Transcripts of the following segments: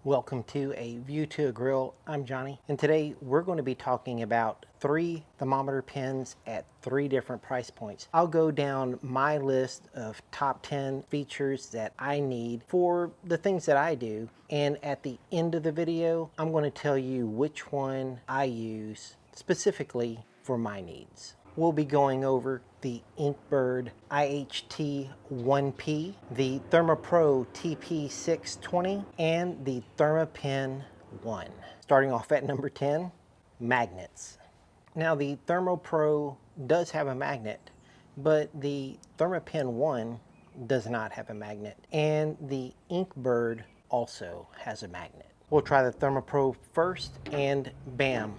Welcome to A View to a Grill. I'm Johnny, and today we're going to be talking about 3 thermometer pens at 3 different price points. I'll go down my list of top 10 features that I need for the things that I do, and at the end of the video, I'm going to tell you which one I use specifically for my needs. We'll be going over the Inkbird IHT-1P, the ThermoPro TP620, and the ThermaPen 1. Starting off at number 10, magnets. Now the ThermoPro does have a magnet, but the ThermaPen 1 does not have a magnet, and the Inkbird also has a magnet. We'll try the ThermoPro first, and bam,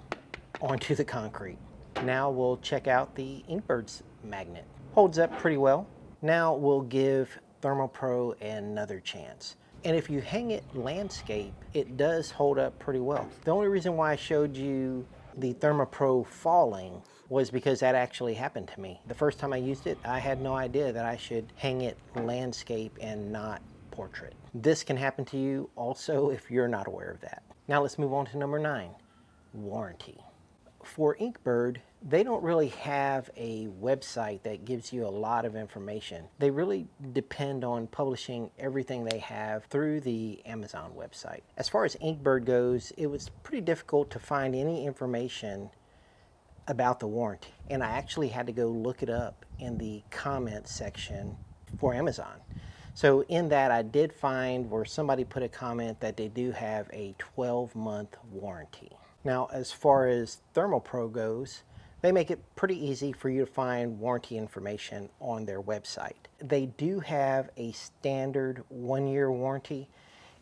onto the concrete. Now we'll check out the Inkbird's magnet. Holds up pretty well. Now we'll give ThermoPro another chance. And if you hang it landscape, it does hold up pretty well. The only reason why I showed you the ThermoPro falling was because that actually happened to me. The first time I used it, I had no idea that I should hang it landscape and not portrait. This can happen to you also if you're not aware of that. Now let's move on to number 9, warranty. For Inkbird, they don't really have a website that gives you a lot of information. They really depend on publishing everything they have through the Amazon website. As far as Inkbird goes, it was pretty difficult to find any information about the warranty, and I actually had to go look it up in the comments section for Amazon. So in that, I did find where somebody put a comment that they do have a 12-month warranty. Now, as far as ThermoPro goes, they make it pretty easy for you to find warranty information on their website. They do have a standard 1-year warranty,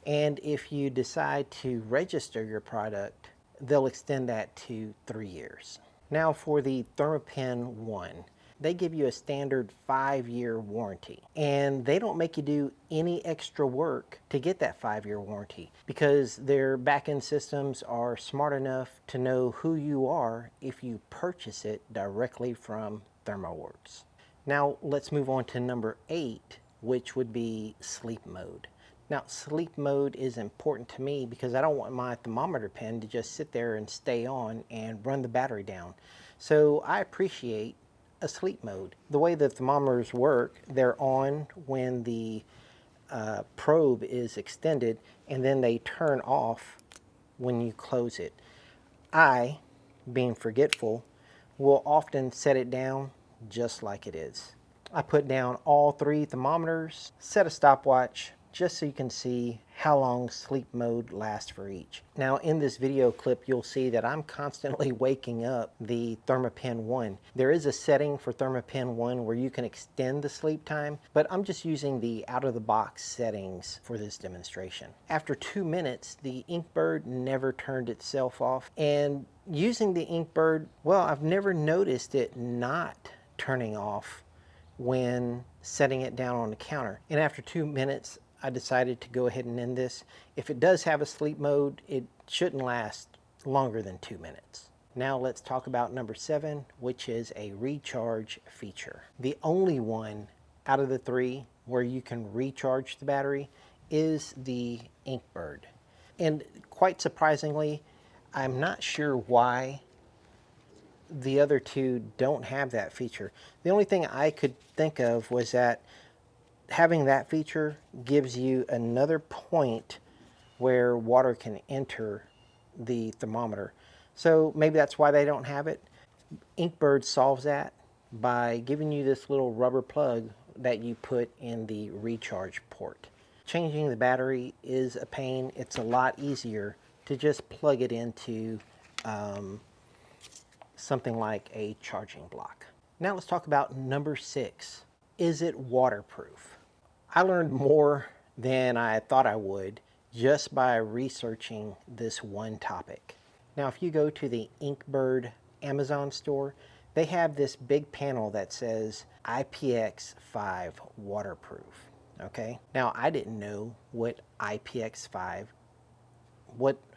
and if you decide to register your product, they'll extend that to 3 years. Now for the ThermaPen 1, they give you a standard 5-year warranty, and they don't make you do any extra work to get that 5-year warranty because their back-end systems are smart enough to know who you are if you purchase it directly from ThermoWorks. Now let's move on to number 8, which would be sleep mode. Now sleep mode is important to me because I don't want my thermometer pen to just sit there and stay on and run the battery down. So I appreciate a sleep mode. The way the thermometers work, they're on when the probe is extended, and then they turn off when you close it. I, being forgetful, will often set it down just like it is. I put down all 3 thermometers, set a stopwatch, just so you can see how long sleep mode lasts for each. Now in this video clip, you'll see that I'm constantly waking up the ThermaPen 1. There is a setting for ThermaPen 1 where you can extend the sleep time, but I'm just using the out-of-the-box settings for this demonstration. After 2 minutes, the Inkbird never turned itself off, and using the Inkbird, well, I've never noticed it not turning off when setting it down on the counter. And after 2 minutes, I decided to go ahead and end this. If it does have a sleep mode, it shouldn't last longer than 2 minutes. Now let's talk about number 7, which is a recharge feature. The only one out of the 3 where you can recharge the battery is the Inkbird. And quite surprisingly, I'm not sure why the other 2 don't have that feature. The only thing I could think of was that having that feature gives you another point where water can enter the thermometer. So maybe that's why they don't have it. Inkbird solves that by giving you this little rubber plug that you put in the recharge port. Changing the battery is a pain. It's a lot easier to just plug it into something like a charging block. Now let's talk about number 6. Is it waterproof? I learned more than I thought I would just by researching this one topic. Now if you go to the Inkbird Amazon store, they have this big panel that says IPX5 waterproof. Okay, now I didn't know what IPX5,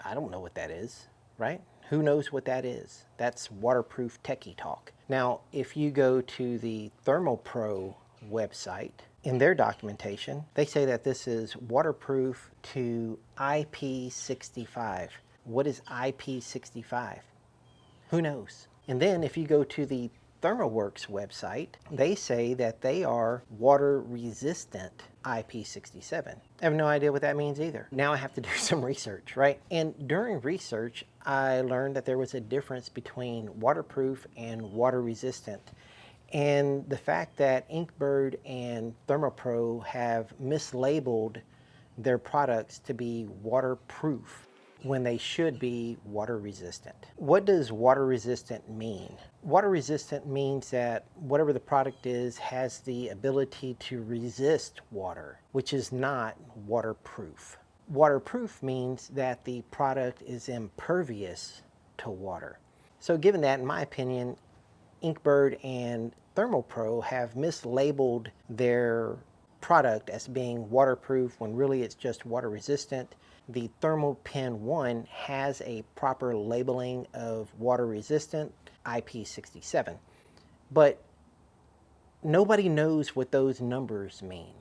I don't know what that is, right? Who knows what that is? That's waterproof techie talk. Now if you go to the ThermoPro website, in their documentation, they say that this is waterproof to IP65. What is IP65? Who knows? And then if you go to the ThermoWorks website, they say that they are water resistant IP67. I have no idea what that means either. Now I have to do some research, right? And during research, I learned that there was a difference between waterproof and water resistant. And the fact that Inkbird and Thermopro have mislabeled their products to be waterproof when they should be water resistant. What does water resistant mean? Water resistant means that whatever the product is has the ability to resist water, which is not waterproof. Waterproof means that the product is impervious to water. So given that, in my opinion, Inkbird and Thermopro have mislabeled their product as being waterproof when really it's just water resistant. The ThermoPen 1 has a proper labeling of water resistant, IP67. But nobody knows what those numbers mean.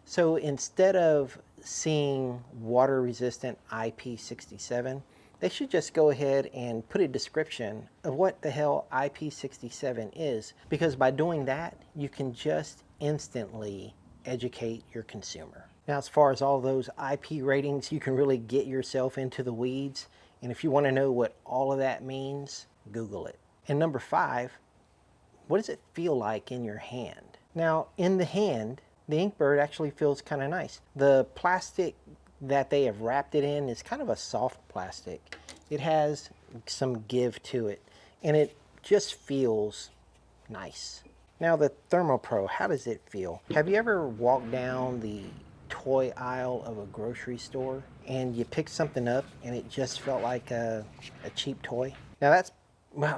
So instead of seeing water resistant IP67, they should just go ahead and put a description of what the hell IP67 is, because by doing that, you can just instantly educate your consumer. Now, as far as all those IP ratings, you can really get yourself into the weeds. And if you want to know what all of that means, Google it. And number 5, what does it feel like in your hand? Now, in the hand, the Inkbird actually feels kind of nice. The plastic that they have wrapped it in is kind of a soft plastic. It has some give to it, and it just feels nice. Now, the Thermopro, how does it feel? Have you ever walked down the toy aisle of a grocery store and you picked something up and it just felt like a cheap toy? Now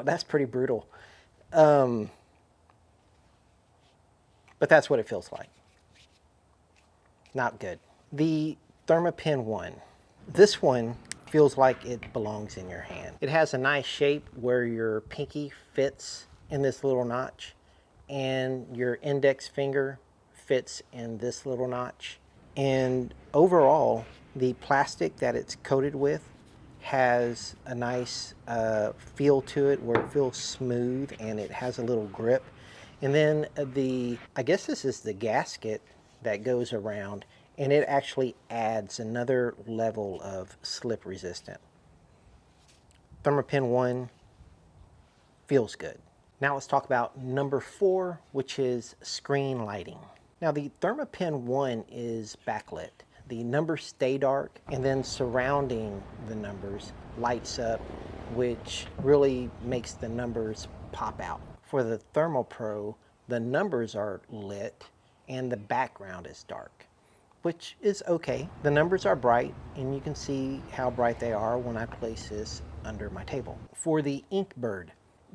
that's pretty brutal. But that's what it feels like. Not good. The ThermoPen 1. This one feels like it belongs in your hand. It has a nice shape where your pinky fits in this little notch and your index finger fits in this little notch. And overall, the plastic that it's coated with has a nice feel to it where it feels smooth and it has a little grip. And then I guess this is the gasket that goes around, and it actually adds another level of slip resistant. ThermoPen 1 feels good. Now let's talk about number 4, which is screen lighting. Now the ThermoPen 1 is backlit. The numbers stay dark, and then surrounding the numbers lights up, which really makes the numbers pop out. For the Thermopro, the numbers are lit and the background is dark, which is okay. The numbers are bright, and you can see how bright they are when I place this under my table. For the Inkbird,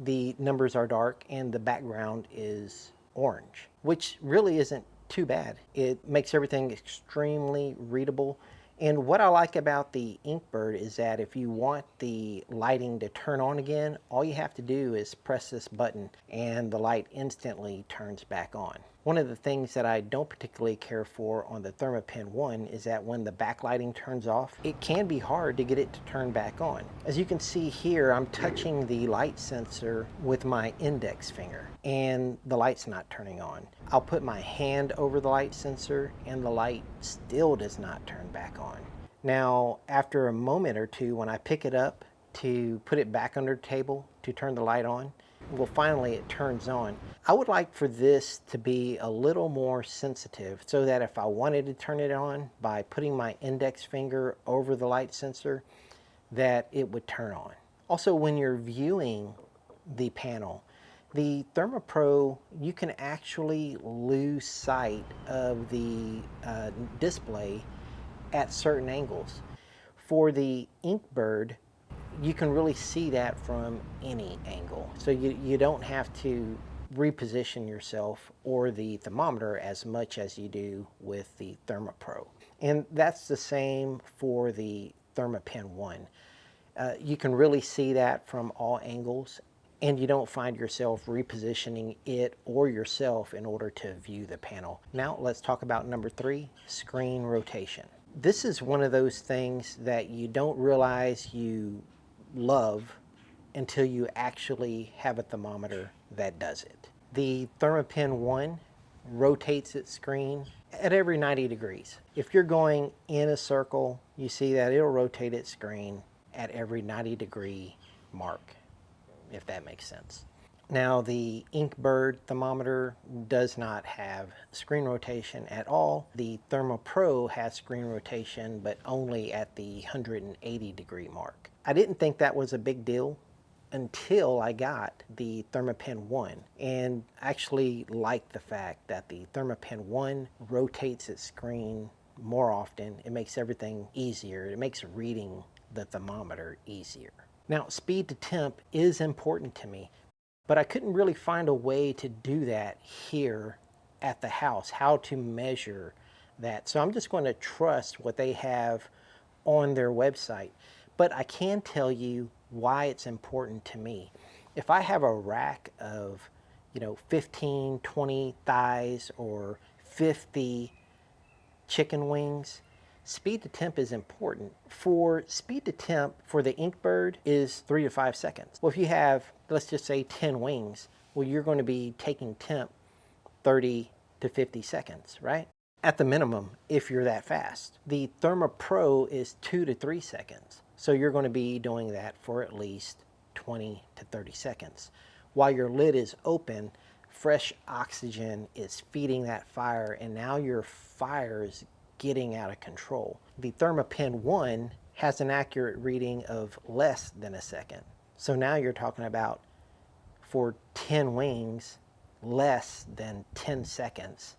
the numbers are dark and the background is orange, which really isn't too bad. It makes everything extremely readable. And what I like about the Inkbird is that if you want the lighting to turn on again, all you have to do is press this button and the light instantly turns back on. One of the things that I don't particularly care for on the ThermoPen 1 is that when the backlighting turns off, it can be hard to get it to turn back on. As you can see here, I'm touching the light sensor with my index finger and the light's not turning on. I'll put my hand over the light sensor and the light still does not turn back on. Now, after a moment or two, when I pick it up to put it back under the table to turn the light on, well, finally it turns on. I would like for this to be a little more sensitive so that if I wanted to turn it on by putting my index finger over the light sensor, that it would turn on. Also, when you're viewing the panel, the Thermopro, you can actually lose sight of the display at certain angles. For the Inkbird, you can really see that from any angle. So you don't have to reposition yourself or the thermometer as much as you do with the Thermopro. And that's the same for the ThermoPen 1. You can really see that from all angles. and you don't find yourself repositioning it or yourself in order to view the panel. Now let's talk about number 3, screen rotation. This is one of those things that you don't realize you love until you actually have a thermometer that does it. The Thermopen 1 rotates its screen at every 90 degrees. If you're going in a circle, you see that it'll rotate its screen at every 90-degree mark, if that makes sense. Now the Inkbird thermometer does not have screen rotation at all. The ThermoPro has screen rotation, but only at the 180-degree mark. I didn't think that was a big deal until I got the Thermopen 1, and actually liked the fact that the Thermopen 1 rotates its screen more often. It makes everything easier. It makes reading the thermometer easier. Now, speed to temp is important to me, but I couldn't really find a way to do that here at the house, how to measure that. So I'm just going to trust what they have on their website. But I can tell you why it's important to me. If I have a rack of, 15, 20 thighs or 50 chicken wings, speed to temp is important. For speed to temp for the Inkbird is 3 to 5 seconds. Well, if you have, let's just say 10 wings, well, you're going to be taking temp 30 to 50 seconds, right? At the minimum, if you're that fast. The ThermoPro is 2 to 3 seconds. So you're going to be doing that for at least 20 to 30 seconds. While your lid is open, fresh oxygen is feeding that fire, and now your fire is getting out of control. The Thermopen 1 has an accurate reading of less than a second. So now you're talking about, for 10 wings, less than 10 seconds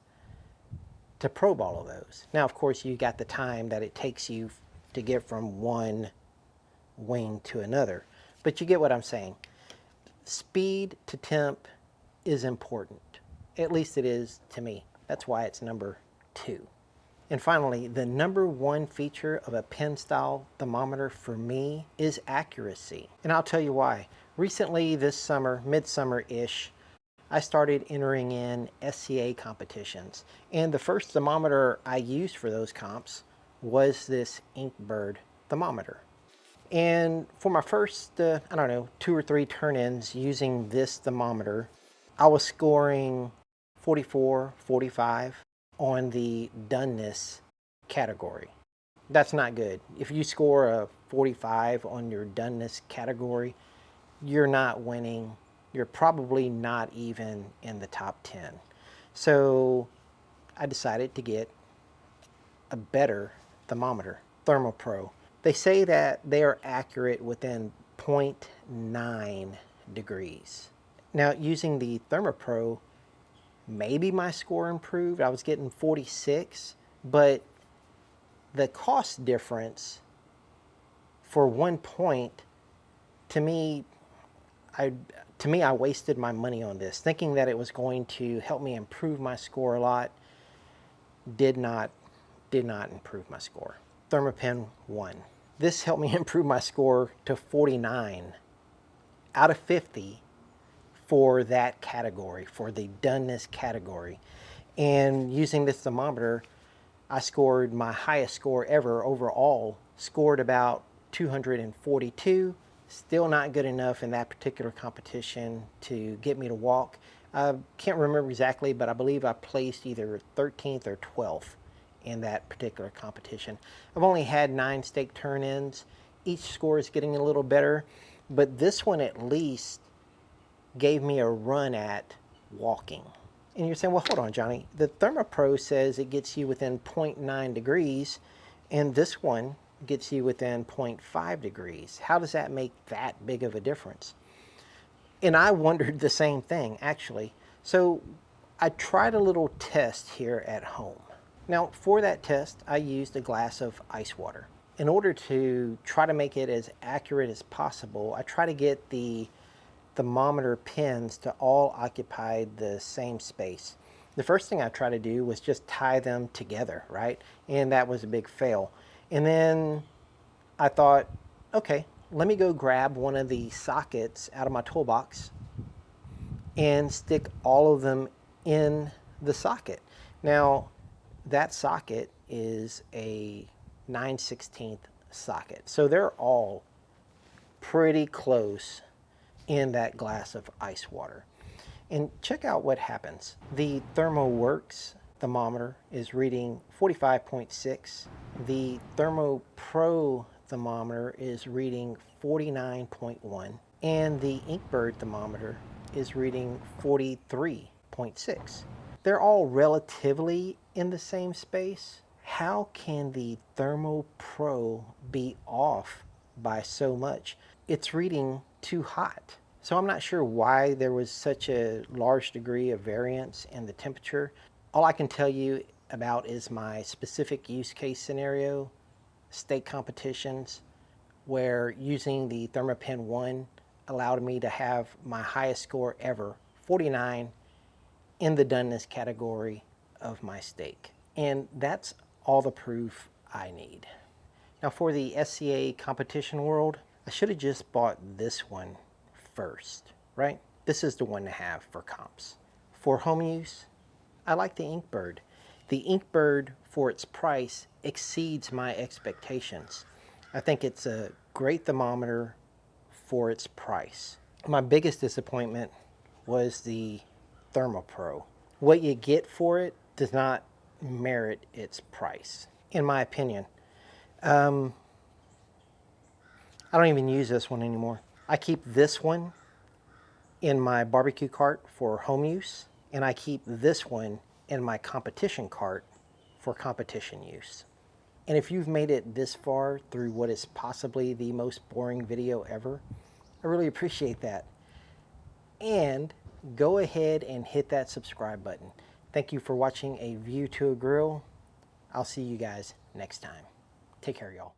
to probe all of those. Now, of course, you got the time that it takes you to get from one wing to another, but you get what I'm saying. Speed to temp is important. At least it is to me. That's why it's number 2. And finally, the number 1 feature of a pen style thermometer for me is accuracy. And I'll tell you why. Recently, this summer, midsummer-ish, I started entering in SCA competitions. And the first thermometer I used for those comps was this Inkbird thermometer. And for my first, 2 or 3 turn-ins using this thermometer, I was scoring 44, 45 on the doneness category. That's not good. If you score a 45 on your doneness category, you're not winning. You're probably not even in the top 10. So I decided to get a better thermometer, ThermoPro. They say that they are accurate within 0.9 degrees. Now, using the ThermoPro, maybe my score improved. I was getting 46, but the cost difference for 1 point, to me, I wasted my money on this, thinking that it was going to help me improve my score a lot. Did not improve my score. Thermopen 1. This helped me improve my score to 49 out of 50 for that category, for the doneness category. And using this thermometer, I scored my highest score ever overall, scored about 242. Still not good enough in that particular competition to get me to walk. I can't remember exactly, but I believe I placed either 13th or 12th in that particular competition. I've only had 9 stake turn-ins. Each score is getting a little better, but this one at least gave me a run at walking. And you're saying, well, hold on, Johnny. The ThermoPro says it gets you within 0.9 degrees, and this one gets you within 0.5 degrees. How does that make that big of a difference? And I wondered the same thing, actually. So I tried a little test here at home. Now, for that test, I used a glass of ice water. In order to try to make it as accurate as possible, I try to get the thermometer pins to all occupy the same space. The first thing I tried to do was just tie them together, right? And that was a big fail. And then I thought, okay, let me go grab one of the sockets out of my toolbox and stick all of them in the socket. Now, that socket is a 9/16 socket, so they're all pretty close in that glass of ice water. And check out what happens. The ThermoWorks thermometer is reading 45.6. The ThermoPro thermometer is reading 49.1. And the Inkbird thermometer is reading 43.6. They're all relatively in the same space. How can the ThermoPro be off by so much? It's reading too hot. So I'm not sure why there was such a large degree of variance in the temperature. All I can tell you about is my specific use case scenario, steak competitions, where using the Thermopen 1 allowed me to have my highest score ever, 49, in the doneness category of my steak. And that's all the proof I need. Now for the SCA competition world, I should have just bought this one first, right? This is the one to have for comps. For home use, I like the Inkbird. The Inkbird, for its price, exceeds my expectations. I think it's a great thermometer for its price. My biggest disappointment was the ThermoPro. What you get for it does not merit its price, in my opinion. I don't even use this one anymore. I keep this one in my barbecue cart for home use, and I keep this one in my competition cart for competition use. And if you've made it this far through what is possibly the most boring video ever, I really appreciate that. And go ahead and hit that subscribe button. Thank you for watching A View to a Grill. I'll see you guys next time. Take care, y'all.